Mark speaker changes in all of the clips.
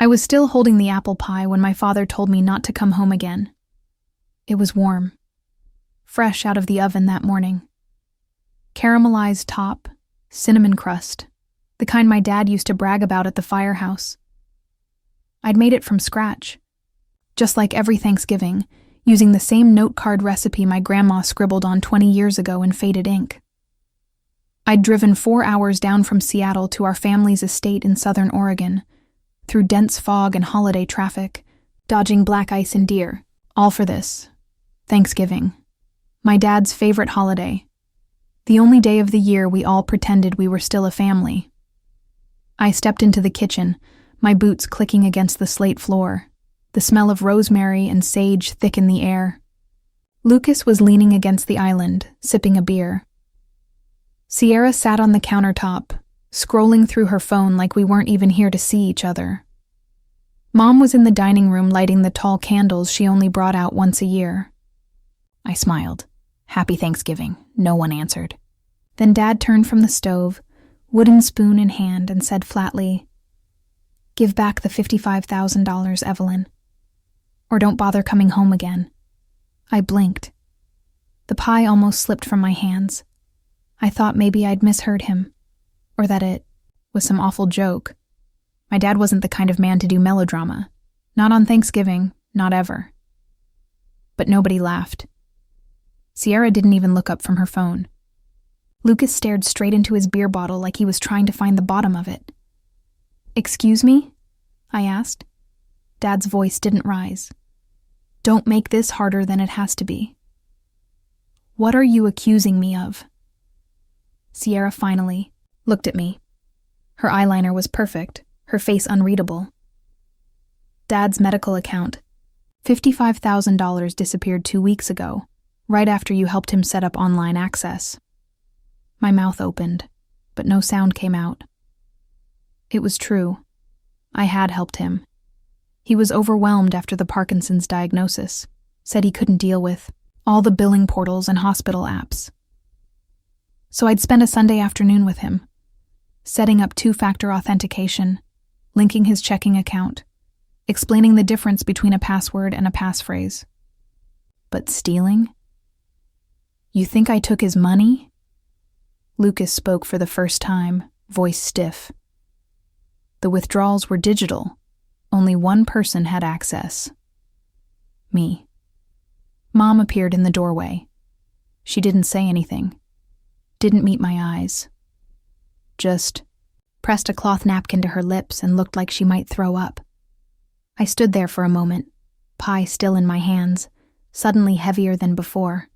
Speaker 1: I was still holding the apple pie when my father told me not to come home again. It was warm, fresh out of the oven that morning. Caramelized top, cinnamon crust, the kind my dad used to brag about at the firehouse. I'd made it from scratch, just like every Thanksgiving, using the same note card recipe my grandma scribbled on 20 years ago in faded ink. I'd driven 4 hours down from Seattle to our family's estate in southern Oregon, through dense fog and holiday traffic, dodging black ice and deer, all for this. Thanksgiving. My dad's favorite holiday. The only day of the year we all pretended we were still a family. I stepped into the kitchen, my boots clicking against the slate floor, the smell of rosemary and sage thick in the air. Lucas was leaning against the island, sipping a beer. Sierra sat on the countertop, scrolling through her phone like we weren't even here to see each other. Mom was in the dining room lighting the tall candles she only brought out once a year. I smiled. Happy Thanksgiving. No one answered. Then Dad turned from the stove, wooden spoon in hand, and said flatly, "Give back the $55,000, Evelyn. Or don't bother coming home again." I blinked. The pie almost slipped from my hands. I thought maybe I'd misheard him, or that it was some awful joke. My dad wasn't the kind of man to do melodrama. Not on Thanksgiving, not ever. But nobody laughed. Sierra didn't even look up from her phone. Lucas stared straight into his beer bottle like he was trying to find the bottom of it. "Excuse me?" I asked. Dad's voice didn't rise. "Don't make this harder than it has to be." "What are you accusing me of?" Sierra finally looked at me. Her eyeliner was perfect, her face unreadable. "Dad's medical account. $55,000 disappeared 2 weeks ago, right after you helped him set up online access." My mouth opened, but no sound came out. It was true. I had helped him. He was overwhelmed after the Parkinson's diagnosis, said he couldn't deal with all the billing portals and hospital apps. So I'd spend a Sunday afternoon with him, setting up 2-factor authentication, linking his checking account, explaining the difference between a password and a passphrase. But stealing? "You think I took his money?" Lucas spoke for the first time, voice stiff. "The withdrawals were digital. Only one person had access. Me." Mom appeared in the doorway. She didn't say anything. Didn't meet my eyes. Just pressed a cloth napkin to her lips and looked like she might throw up. I stood there for a moment, pie still in my hands, suddenly heavier than before.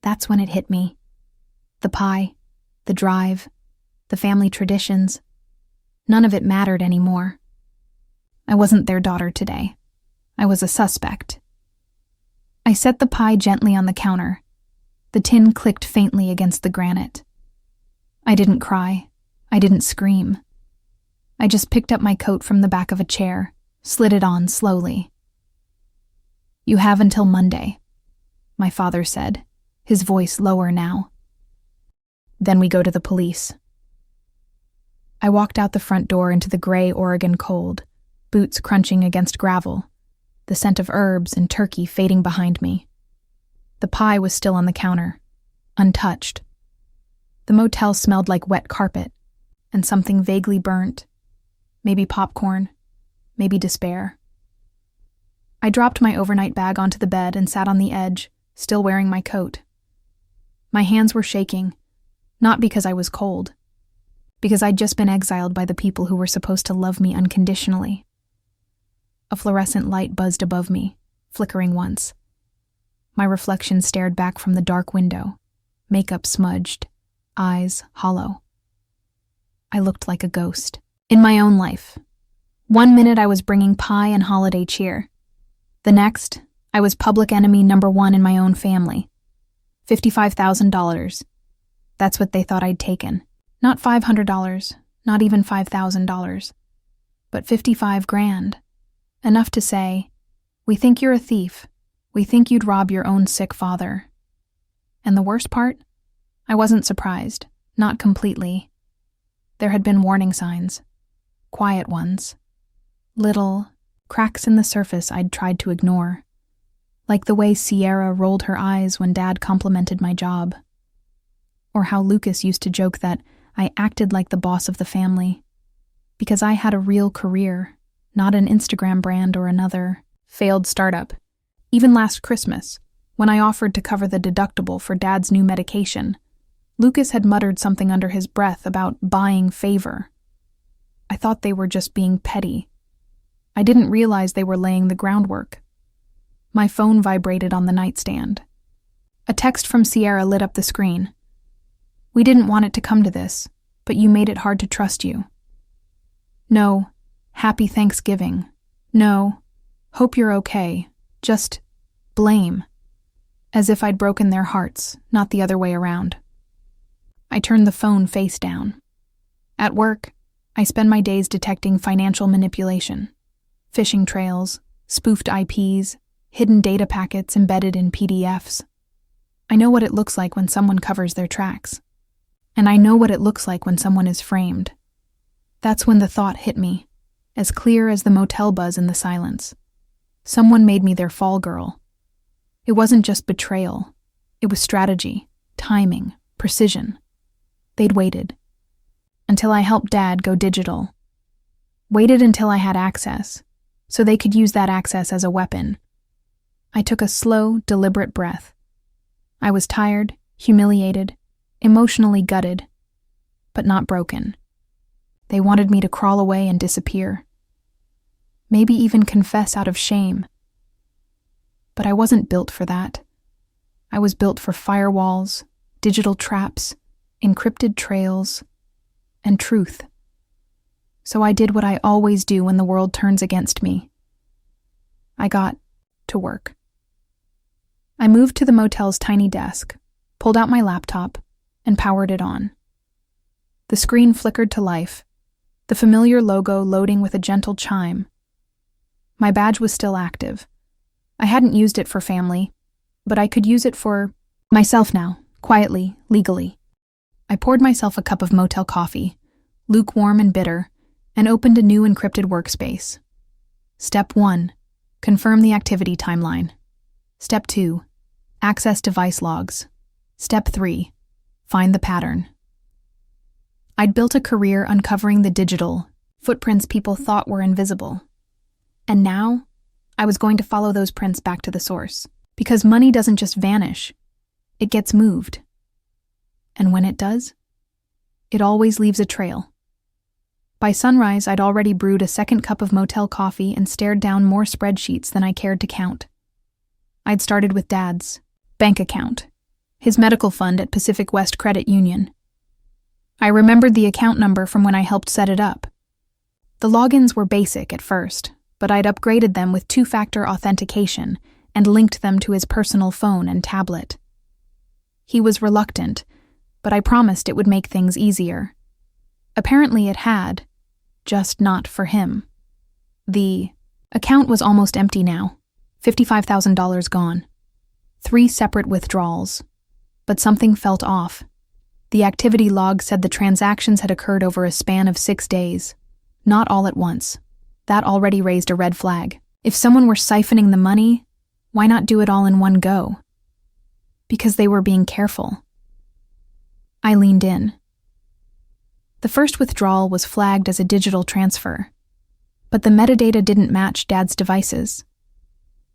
Speaker 1: That's when it hit me. The pie, the drive, the family traditions. None of it mattered anymore. I wasn't their daughter today. I was a suspect. I set the pie gently on the counter. The tin clicked faintly against the granite. I didn't cry. I didn't scream. I just picked up my coat from the back of a chair, slid it on slowly. "You have until Monday," my father said, his voice lower now. "Then we go to the police." I walked out the front door into the gray Oregon cold, boots crunching against gravel, the scent of herbs and turkey fading behind me. The pie was still on the counter, untouched. The motel smelled like wet carpet and something vaguely burnt. Maybe popcorn, maybe despair. I dropped my overnight bag onto the bed and sat on the edge, still wearing my coat. My hands were shaking, not because I was cold, because I'd just been exiled by the people who were supposed to love me unconditionally. A fluorescent light buzzed above me, flickering once. My reflection stared back from the dark window, makeup smudged, eyes hollow. I looked like a ghost. In my own life. 1 minute I was bringing pie and holiday cheer. The next, I was public enemy number 1 in my own family. $55,000. That's what they thought I'd taken. Not $500, not even $5,000. But 55 grand. Enough to say, "We think you're a thief. We think you'd rob your own sick father." And the worst part? I wasn't surprised, not completely. There had been warning signs. Quiet ones. Little cracks in the surface I'd tried to ignore, like the way Sierra rolled her eyes when Dad complimented my job, or how Lucas used to joke that I acted like the boss of the family because I had a real career, not an Instagram brand or another failed startup. Even last Christmas, when I offered to cover the deductible for Dad's new medication, Lucas had muttered something under his breath about buying favor. I thought they were just being petty. I didn't realize they were laying the groundwork. My phone vibrated on the nightstand. A text from Sierra lit up the screen. "We didn't want it to come to this, but you made it hard to trust you. No, happy Thanksgiving. No, hope you're okay. Just blame." As if I'd broken their hearts, not the other way around. I turned the phone face down. At work, I spend my days detecting financial manipulation, phishing trails, spoofed IPs, hidden data packets embedded in PDFs. I know what it looks like when someone covers their tracks. And I know what it looks like when someone is framed. That's when the thought hit me, as clear as the motel buzz in the silence. Someone made me their fall girl. It wasn't just betrayal. It was strategy, timing, precision. They'd waited until I helped Dad go digital. Waited until I had access, so they could use that access as a weapon. I took a slow, deliberate breath. I was tired, humiliated, emotionally gutted, but not broken. They wanted me to crawl away and disappear. Maybe even confess out of shame. But I wasn't built for that. I was built for firewalls, digital traps, encrypted trails, and truth. So I did what I always do when the world turns against me. I got to work. I moved to the motel's tiny desk, pulled out my laptop, and powered it on. The screen flickered to life, the familiar logo loading with a gentle chime. My badge was still active. I hadn't used it for family, but I could use it for myself now, quietly, legally. I poured myself a cup of motel coffee, lukewarm and bitter, and opened a new encrypted workspace. Step 1, confirm the activity timeline. Step 2, access device logs. Step 3, find the pattern. I'd built a career uncovering the digital footprints people thought were invisible. And now, I was going to follow those prints back to the source. Because money doesn't just vanish, it gets moved. And when it does, it always leaves a trail. By sunrise, I'd already brewed a second cup of motel coffee and stared down more spreadsheets than I cared to count. I'd started with Dad's bank account, his medical fund at Pacific West Credit Union. I remembered the account number from when I helped set it up. The logins were basic at first, but I'd upgraded them with two-factor authentication and linked them to his personal phone and tablet. He was reluctant, but I promised it would make things easier. Apparently it had, just not for him. The account was almost empty now, $55,000 gone. 3 separate withdrawals. But something felt off. The activity log said the transactions had occurred over a span of 6 days, not all at once. That already raised a red flag. If someone were siphoning the money, why not do it all in one go? Because they were being careful. I leaned in. The first withdrawal was flagged as a digital transfer, but the metadata didn't match Dad's devices.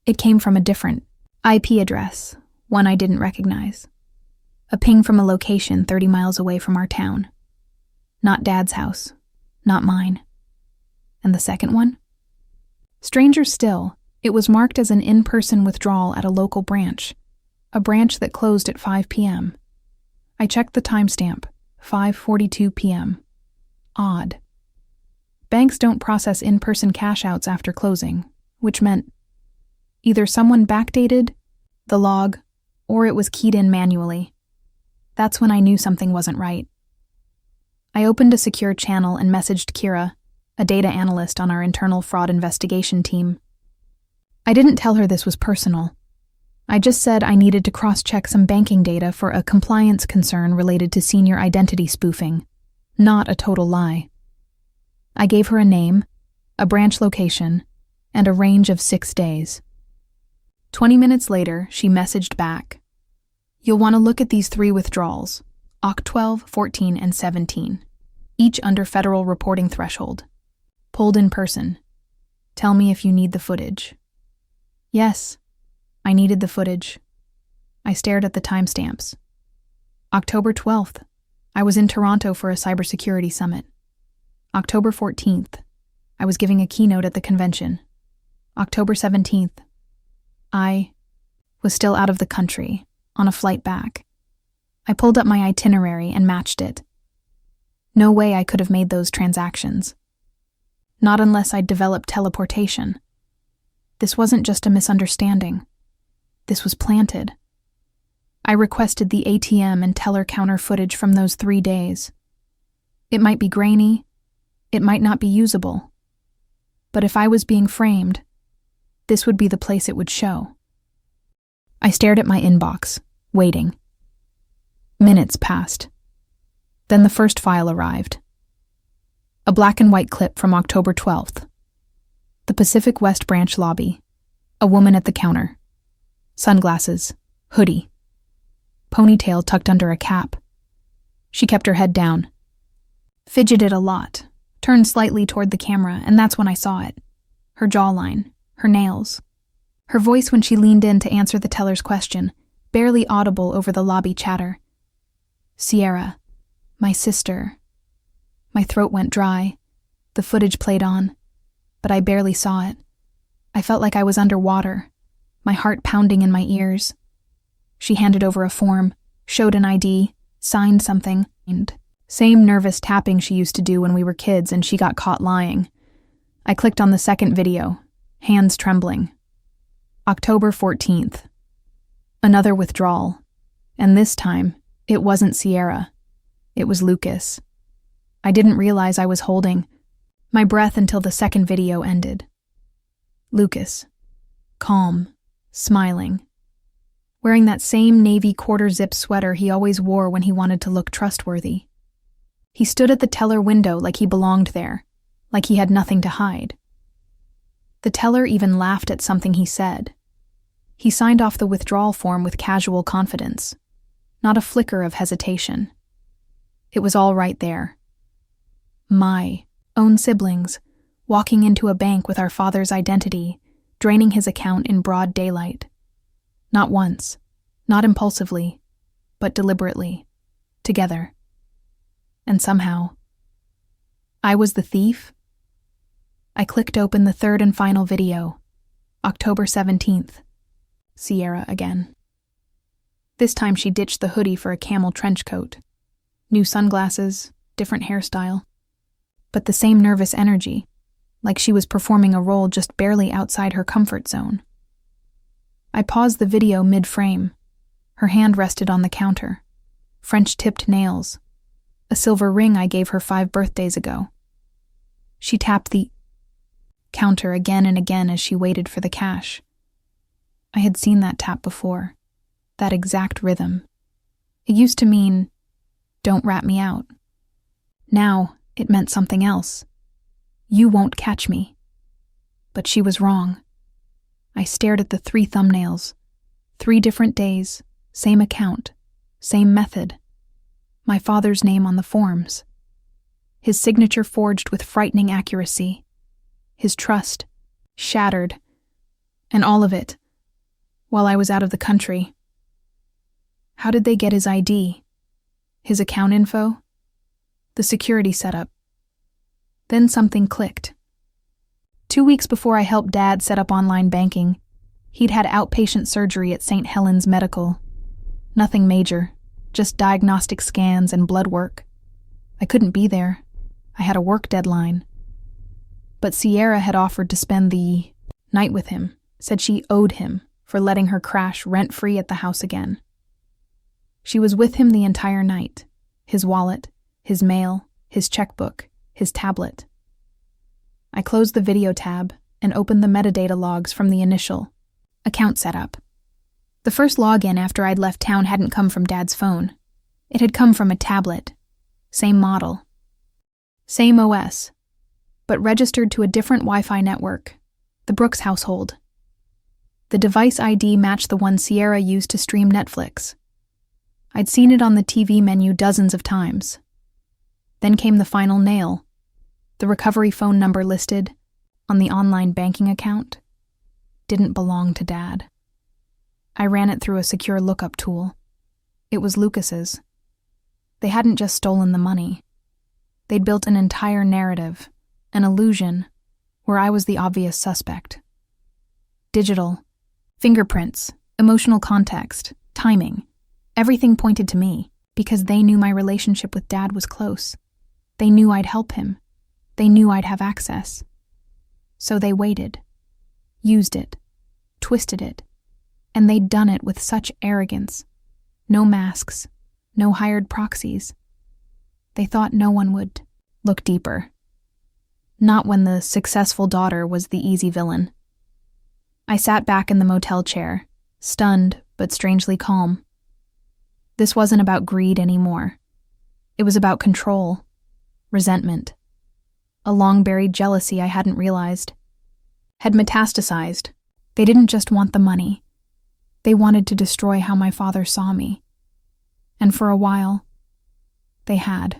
Speaker 1: It came from a different IP address, one I didn't recognize. A ping from a location 30 miles away from our town. Not Dad's house, not mine. And the second one? Stranger still, it was marked as an in-person withdrawal at a local branch, a branch that closed at 5 p.m. I checked the timestamp, 5:42 p.m. Odd. Banks don't process in-person cash-outs after closing, which meant either someone backdated the log or it was keyed in manually. That's when I knew something wasn't right. I opened a secure channel and messaged Kira, a data analyst on our internal fraud investigation team. I didn't tell her this was personal. I just said I needed to cross-check some banking data for a compliance concern related to senior identity spoofing, not a total lie. I gave her a name, a branch location, and a range of 6 days. 20 minutes later, she messaged back. You'll want to look at these 3 withdrawals, Oct 12, 14, and 17, each under federal reporting threshold. Pulled in person. Tell me if you need the footage. Yes, I needed the footage. I stared at the timestamps. October 12th, I was in Toronto for a cybersecurity summit. October 14th, I was giving a keynote at the convention. October 17th, I was still out of the country, on a flight back. I pulled up my itinerary and matched it. No way I could have made those transactions. Not unless I'd developed teleportation. This wasn't just a misunderstanding. This was planted. I requested the ATM and teller counter footage from those 3 days. It might be grainy. It might not be usable. But if I was being framed, this would be the place it would show. I stared at my inbox, waiting. Minutes passed. Then the first file arrived. A black and white clip from October 12th. The Pacific West Branch lobby. A woman at the counter. Sunglasses. Hoodie. Ponytail tucked under a cap. She kept her head down. Fidgeted a lot. Turned slightly toward the camera, and that's when I saw it. Her jawline. Her nails. Her voice when she leaned in to answer the teller's question, barely audible over the lobby chatter. Sierra. My sister. My throat went dry. The footage played on, but I barely saw it. I felt like I was underwater, my heart pounding in my ears. She handed over a form, showed an ID, signed something, and same nervous tapping she used to do when we were kids and she got caught lying. I clicked on the second video, hands trembling. October 14th. Another withdrawal. And this time, it wasn't Sierra. It was Lucas. I didn't realize I was holding my breath until the second video ended. Lucas. Calm. Smiling. Wearing that same navy quarter-zip sweater he always wore when he wanted to look trustworthy. He stood at the teller window like he belonged there, like he had nothing to hide. The teller even laughed at something he said. He signed off the withdrawal form with casual confidence, not a flicker of hesitation. It was all right there. My own siblings, walking into a bank with our father's identity, draining his account in broad daylight. Not once, not impulsively, but deliberately, together. And somehow, I was the thief? I clicked open the third and final video, October 17th, Sierra again. This time she ditched the hoodie for a camel trench coat. New sunglasses, different hairstyle. But the same nervous energy, like she was performing a role just barely outside her comfort zone. I paused the video mid-frame. Her hand rested on the counter. French-tipped nails. A silver ring I gave her 5 birthdays ago. She tapped the counter again and again as she waited for the cash. I had seen that tap before. That exact rhythm. It used to mean, don't rat me out. Now, it meant something else. You won't catch me. But she was wrong. I stared at the 3 thumbnails. 3 different days, same account, same method. My father's name on the forms. His signature forged with frightening accuracy. His trust, shattered. And all of it, while I was out of the country. How did they get his ID? His account info? The security setup. Then something clicked. 2 weeks before I helped Dad set up online banking, he'd had outpatient surgery at St. Helens Medical. Nothing major, just diagnostic scans and blood work. I couldn't be there. I had a work deadline. But Sierra had offered to spend the night with him, said she owed him for letting her crash rent-free at the house again. She was with him the entire night. His wallet, his mail, his checkbook, his tablet. I closed the video tab and opened the metadata logs from the initial account setup. The first login after I'd left town hadn't come from Dad's phone. It had come from a tablet. Same model. Same OS. but registered to a different Wi-Fi network, the Brooks household. The device ID matched the one Sierra used to stream Netflix. I'd seen it on the TV menu dozens of times. Then came the final nail. The recovery phone number listed on the online banking account didn't belong to Dad. I ran it through a secure lookup tool. It was Lucas's. They hadn't just stolen the money. They'd built an entire narrative, an illusion, where I was the obvious suspect. Digital, fingerprints, emotional context, timing, everything pointed to me, because they knew my relationship with Dad was close. They knew I'd help him. They knew I'd have access. So they waited, used it, twisted it, and they'd done it with such arrogance. No masks, no hired proxies. They thought no one would look deeper. Not when the successful daughter was the easy villain. I sat back in the motel chair, stunned but strangely calm. This wasn't about greed anymore. It was about control, resentment, a long-buried jealousy I hadn't realized. Had metastasized. They didn't just want the money. They wanted to destroy how my father saw me. And for a while, they had.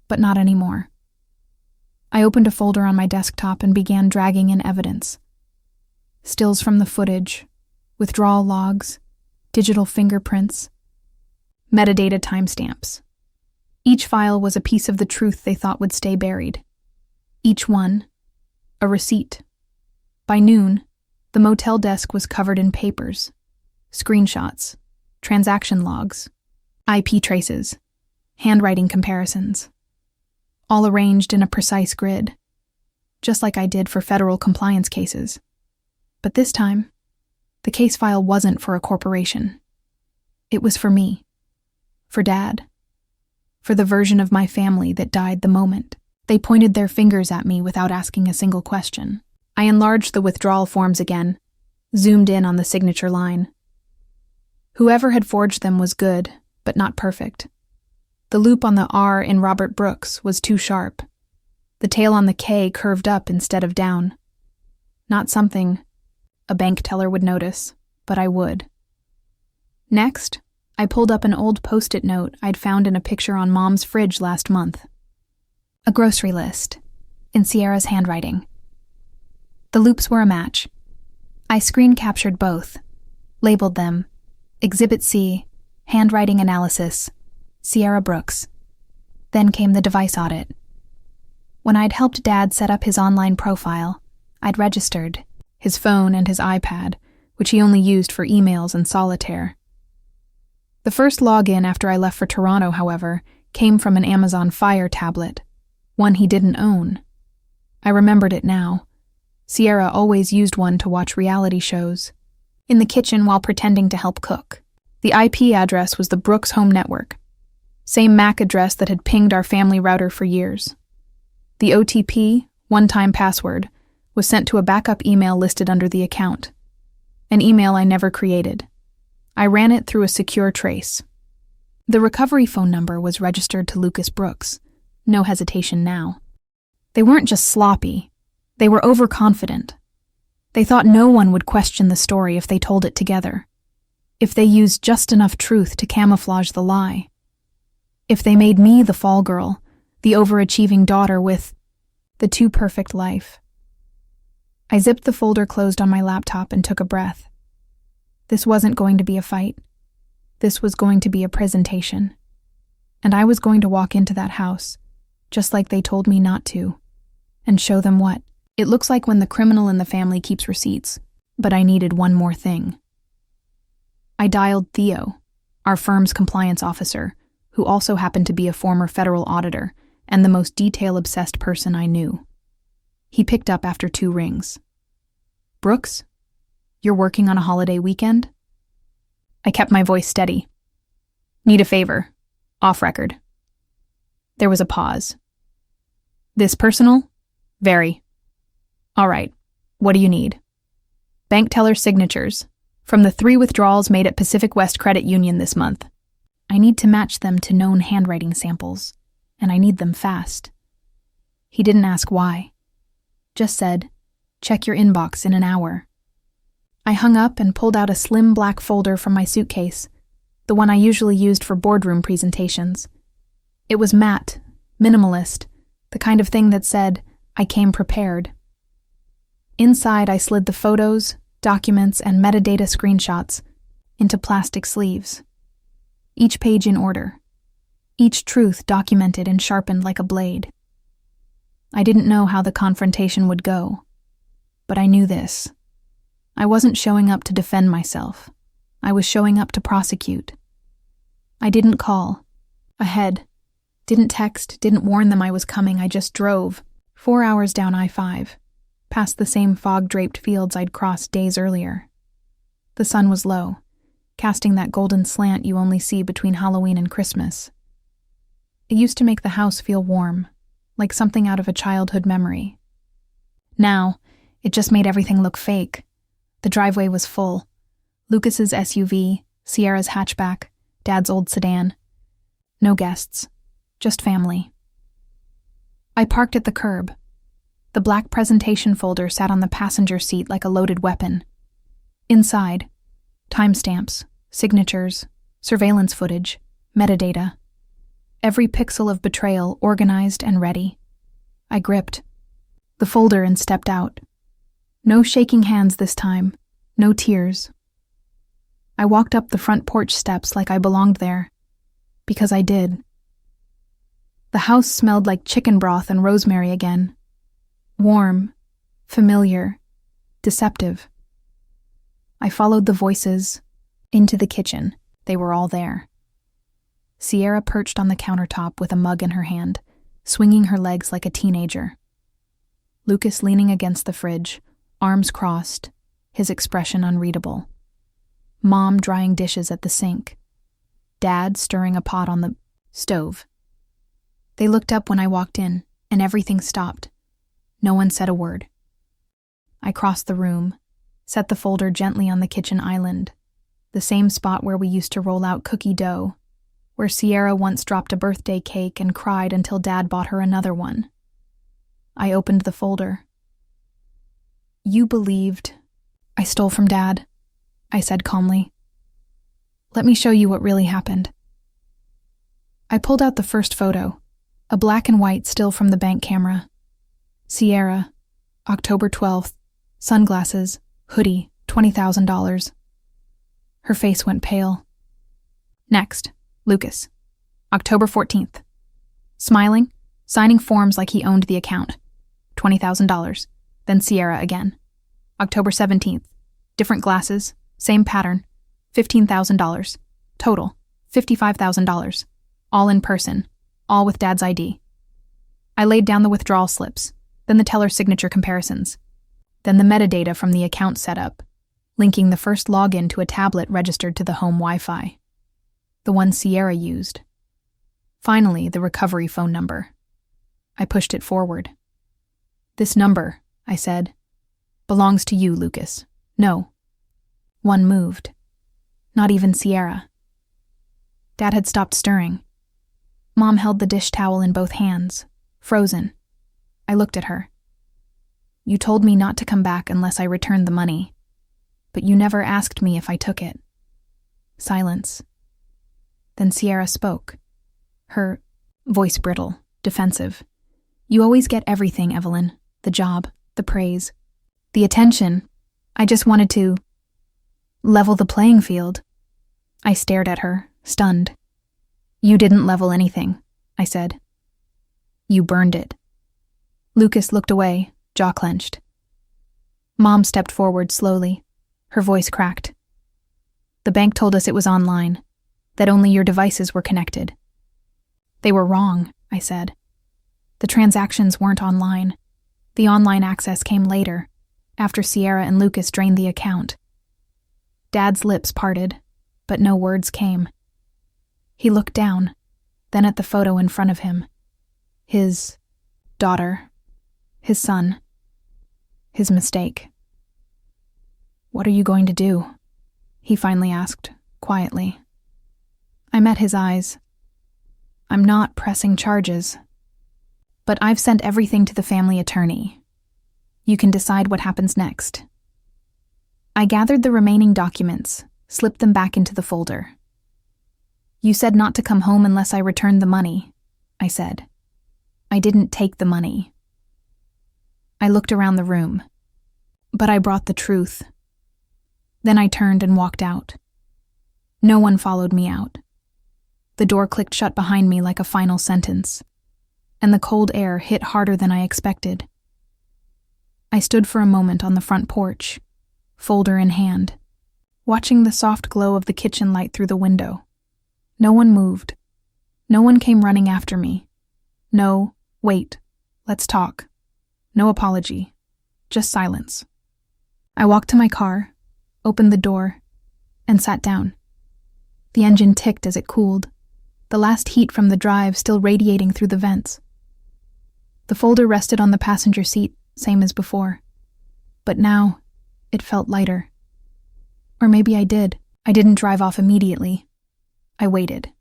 Speaker 1: But not anymore. I opened a folder on my desktop and began dragging in evidence. Stills from the footage, withdrawal logs, digital fingerprints, metadata timestamps. Each file was a piece of the truth they thought would stay buried. Each one, a receipt. By noon, the motel desk was covered in papers, screenshots, transaction logs, IP traces, handwriting comparisons, all arranged in a precise grid, just like I did for federal compliance cases. But this time, the case file wasn't for a corporation. It was for me, for Dad, for the version of my family that died the moment they pointed their fingers at me without asking a single question. I enlarged the withdrawal forms again, zoomed in on the signature line. Whoever had forged them was good, but not perfect. The loop on the R in Robert Brooks was too sharp. The tail on the K curved up instead of down. Not something a bank teller would notice, but I would. Next, I pulled up an old Post-it note I'd found in a picture on Mom's fridge last month. A grocery list, in Sierra's handwriting. The loops were a match. I screen captured both, labeled them Exhibit C, Handwriting Analysis, Sierra Brooks. Then came the device audit. When I'd helped Dad set up his online profile, I'd registered his phone and his iPad, which he only used for emails and solitaire. The first login after I left for Toronto, however, came from an Amazon Fire tablet, one he didn't own. I remembered it now. Sierra always used one to watch reality shows, in the kitchen while pretending to help cook. The IP address was the Brooks home network, same MAC address that had pinged our family router for years. The OTP, one-time password, was sent to a backup email listed under the account, an email I never created. I ran it through a secure trace. The recovery phone number was registered to Lucas Brooks. No hesitation now. They weren't just sloppy. They were overconfident. They thought no one would question the story if they told it together. If they used just enough truth to camouflage the lie. If they made me the fall girl, the overachieving daughter with the too perfect life. I zipped the folder closed on my laptop and took a breath. This wasn't going to be a fight. This was going to be a presentation. And I was going to walk into that house, just like they told me not to, and show them what it looks like when the criminal in the family keeps receipts. But I needed one more thing. I dialed Theo, our firm's compliance officer, who also happened to be a former federal auditor and the most detail-obsessed person I knew. He picked up after 2 rings. Brooks, you're working on a holiday weekend? I kept my voice steady. Need a favor. Off record. There was a pause. This personal? Very. All right. What do you need? Bank teller signatures from the 3 withdrawals made at Pacific West Credit Union this month. I need to match them to known handwriting samples, and I need them fast. He didn't ask why. Just said, "Check your inbox in an hour." I hung up and pulled out a slim black folder from my suitcase, the one I usually used for boardroom presentations. It was matte, minimalist, the kind of thing that said, "I came prepared." Inside, I slid the photos, documents, and metadata screenshots into plastic sleeves, each page in order, each truth documented and sharpened like a blade. I didn't know how the confrontation would go, but I knew this. I wasn't showing up to defend myself. I was showing up to prosecute. I didn't call ahead, didn't text, didn't warn them I was coming. I just drove 4 hours down I-5, past the same fog-draped fields I'd crossed days earlier. The sun was low, casting that golden slant you only see between Halloween and Christmas. It used to make the house feel warm, like something out of a childhood memory. Now, it just made everything look fake. The driveway was full. Lucas's SUV, Sierra's hatchback, Dad's old sedan. No guests, just family. I parked at the curb. The black presentation folder sat on the passenger seat like a loaded weapon. Inside, timestamps, signatures, surveillance footage, metadata. Every pixel of betrayal organized and ready. I gripped the folder and stepped out. No shaking hands this time, no tears. I walked up the front porch steps like I belonged there, because I did. The house smelled like chicken broth and rosemary again. Warm, familiar, deceptive. I followed the voices into the kitchen. They were all there. Sierra perched on the countertop with a mug in her hand, swinging her legs like a teenager. Lucas leaning against the fridge, arms crossed, his expression unreadable. Mom drying dishes at the sink. Dad stirring a pot on the stove. They looked up when I walked in, and everything stopped. No one said a word. I crossed the room, set the folder gently on the kitchen island, the same spot where we used to roll out cookie dough, where Sierra once dropped a birthday cake and cried until Dad bought her another one. I opened the folder. "You believed I stole from Dad," I said calmly. "Let me show you what really happened." I pulled out the first photo, a black and white still from the bank camera. Sierra, October 12th, sunglasses, hoodie, $20,000. Her face went pale. Next, Lucas, October 14th. Smiling, signing forms like he owned the account. $20,000. Then Sierra again. October 17th. Different glasses, same pattern. $15,000. Total, $55,000. All in person, all with Dad's ID. I laid down the withdrawal slips, then the teller's signature comparisons, then the metadata from the account setup, linking the first login to a tablet registered to the home Wi-Fi. The one Sierra used. Finally, the recovery phone number. I pushed it forward. "This number," I said, "belongs to you, Lucas." No. One moved. Not even Sierra. Dad had stopped stirring. Mom held the dish towel in both hands, frozen. I looked at her. "You told me not to come back unless I returned the money, but you never asked me if I took it." Silence. Then Sierra spoke. Her voice brittle, defensive. "You always get everything, Evelyn. The job, the praise, the attention. I just wanted to level the playing field." I stared at her, stunned. "You didn't level anything," I said. "You burned it." Lucas looked away, jaw clenched. Mom stepped forward slowly. Her voice cracked. "The bank told us it was online, that only your devices were connected." "They were wrong," I said. "The transactions weren't online. The online access came later, after Sierra and Lucas drained the account." Dad's lips parted, but no words came. He looked down, then at the photo in front of him. His daughter, his son, his mistake. "What are you going to do?" he finally asked, quietly. I met his eyes. "I'm not pressing charges, but I've sent everything to the family attorney. You can decide what happens next." I gathered the remaining documents, slipped them back into the folder. "You said not to come home unless I returned the money," I said. "I didn't take the money." I looked around the room. But I brought the truth. Then I turned and walked out. No one followed me out. The door clicked shut behind me like a final sentence, and the cold air hit harder than I expected. I stood for a moment on the front porch, folder in hand, watching the soft glow of the kitchen light through the window. No one moved. No one came running after me. No, "Wait, let's talk." No apology, just silence. I walked to my car, opened the door, and sat down. The engine ticked as it cooled, the last heat from the drive still radiating through the vents. The folder rested on the passenger seat, same as before. But now, it felt lighter. Or maybe I didn't drive off immediately. I waited.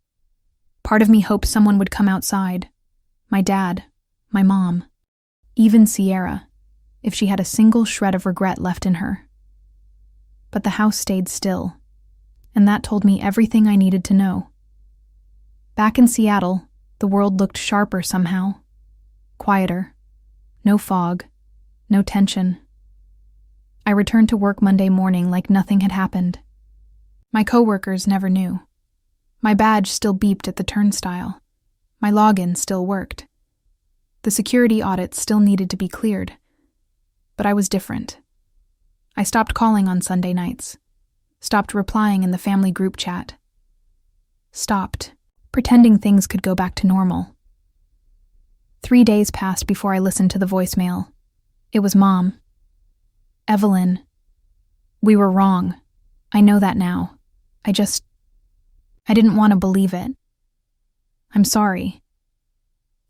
Speaker 1: Part of me hoped someone would come outside. My dad, my mom, even Sierra, if she had a single shred of regret left in her. But the house stayed still, and that told me everything I needed to know. Back in Seattle, the world looked sharper somehow. Quieter. No fog. No tension. I returned to work Monday morning like nothing had happened. My coworkers never knew. My badge still beeped at the turnstile. My login still worked. The security audit still needed to be cleared. But I was different. I stopped calling on Sunday nights. Stopped replying in the family group chat. Stopped pretending things could go back to normal. 3 days passed before I listened to the voicemail. It was Mom. "Evelyn, we were wrong. I know that now. I didn't want to believe it. I'm sorry.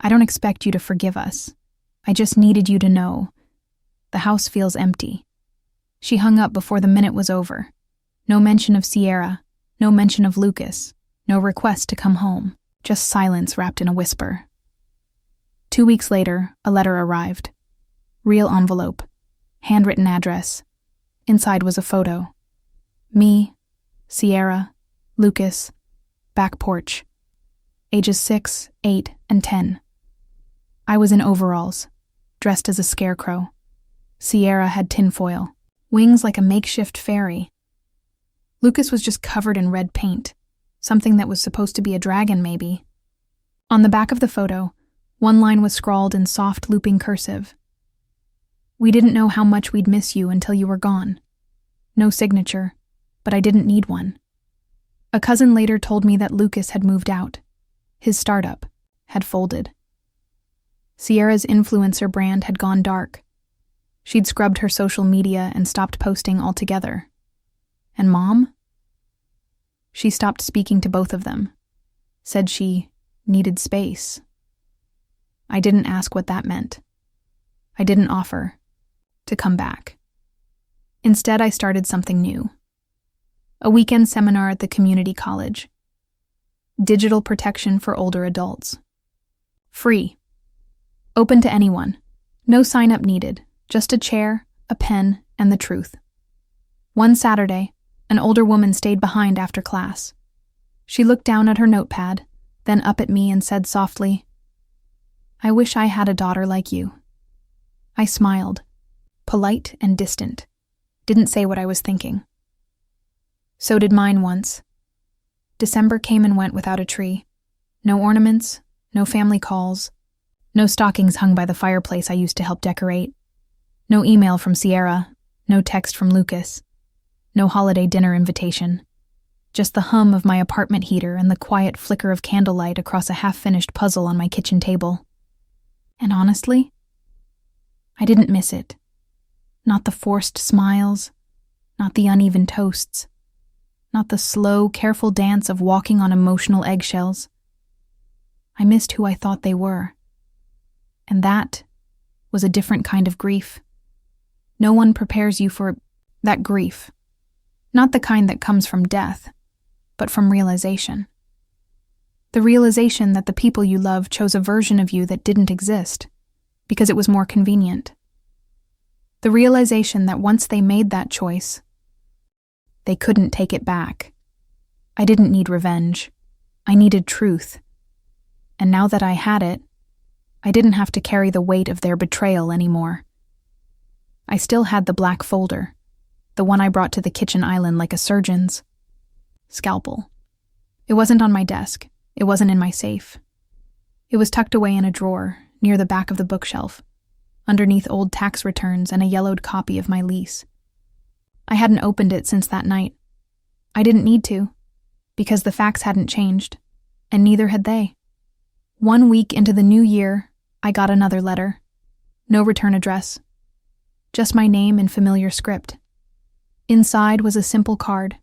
Speaker 1: I don't expect you to forgive us. I just needed you to know. The house feels empty." She hung up before the minute was over. No mention of Sierra, no mention of Lucas, no request to come home, just silence wrapped in a whisper. 2 weeks later, a letter arrived. Real envelope, handwritten address. Inside was a photo. Me, Sierra, Lucas, back porch. Ages 6, 8, and 10. I was in overalls, dressed as a scarecrow. Sierra had tinfoil, wings like a makeshift fairy. Lucas was just covered in red paint, something that was supposed to be a dragon maybe. On the back of the photo, one line was scrawled in soft looping cursive. "We didn't know how much we'd miss you until you were gone." No signature, but I didn't need one. A cousin later told me that Lucas had moved out. His startup had folded. Sierra's influencer brand had gone dark. She'd scrubbed her social media and stopped posting altogether. And Mom? She stopped speaking to both of them. Said she needed space. I didn't ask what that meant. I didn't offer to come back. Instead, I started something new. A weekend seminar at the community college. Digital protection for older adults. Free. Open to anyone. No sign-up needed. Just a chair, a pen, and the truth. One Saturday, an older woman stayed behind after class. She looked down at her notepad, then up at me and said softly, "I wish I had a daughter like you." I smiled, polite and distant. Didn't say what I was thinking. So did mine once. December came and went without a tree. No ornaments, no family calls, no stockings hung by the fireplace I used to help decorate, no email from Sierra, no text from Lucas, no holiday dinner invitation, just the hum of my apartment heater and the quiet flicker of candlelight across a half-finished puzzle on my kitchen table. And honestly, I didn't miss it. Not the forced smiles, not the uneven toasts, not the slow, careful dance of walking on emotional eggshells. I missed who I thought they were. And that was a different kind of grief. No one prepares you for that grief. Not the kind that comes from death, but from realization. The realization that the people you love chose a version of you that didn't exist, because it was more convenient. The realization that once they made that choice, they couldn't take it back. I didn't need revenge. I needed truth. And now that I had it, I didn't have to carry the weight of their betrayal anymore. I still had the black folder, the one I brought to the kitchen island like a surgeon's scalpel. It wasn't on my desk. It wasn't in my safe. It was tucked away in a drawer near the back of the bookshelf, underneath old tax returns and a yellowed copy of my lease. I hadn't opened it since that night. I didn't need to, because the facts hadn't changed, and neither had they. 1 week into the new year, I got another letter. No return address. Just my name in familiar script. Inside was a simple card.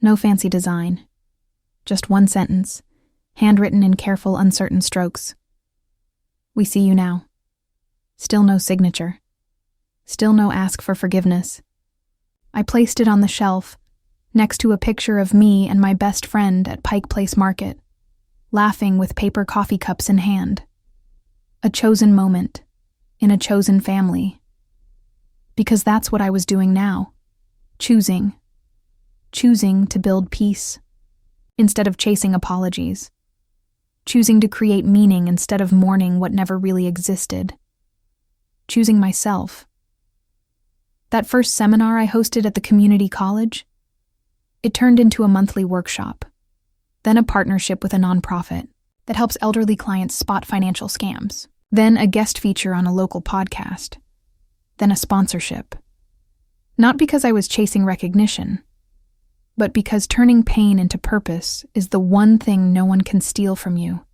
Speaker 1: No fancy design. Just one sentence, handwritten in careful, uncertain strokes. We see you now. Still no signature. Still no ask for forgiveness. I placed it on the shelf, next to a picture of me and my best friend at Pike Place Market, laughing with paper coffee cups in hand. A chosen moment, in a chosen family. Because that's what I was doing now. Choosing to build peace, instead of chasing apologies. Choosing to create meaning instead of mourning what never really existed. Choosing myself. That first seminar I hosted at the community college, it turned into a monthly workshop, then a partnership with a nonprofit that helps elderly clients spot financial scams, then a guest feature on a local podcast, then a sponsorship. Not because I was chasing recognition, but because turning pain into purpose is the one thing no one can steal from you,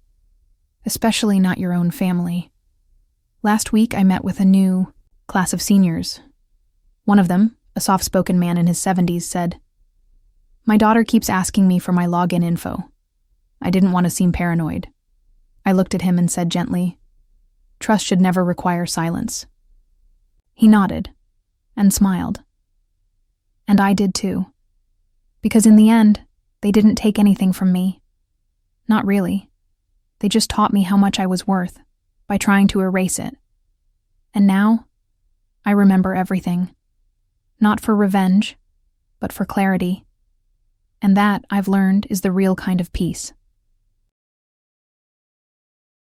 Speaker 1: especially not your own family. Last week I met with a new class of seniors. One of them, a soft-spoken man in his 70s, said, "My daughter keeps asking me for my login info. I didn't want to seem paranoid." I looked at him and said gently, "Trust should never require silence." He nodded and smiled. And I did too. Because in the end, they didn't take anything from me. Not really. They just taught me how much I was worth by trying to erase it. And now, I remember everything. Not for revenge, but for clarity. And that, I've learned, is the real kind of peace.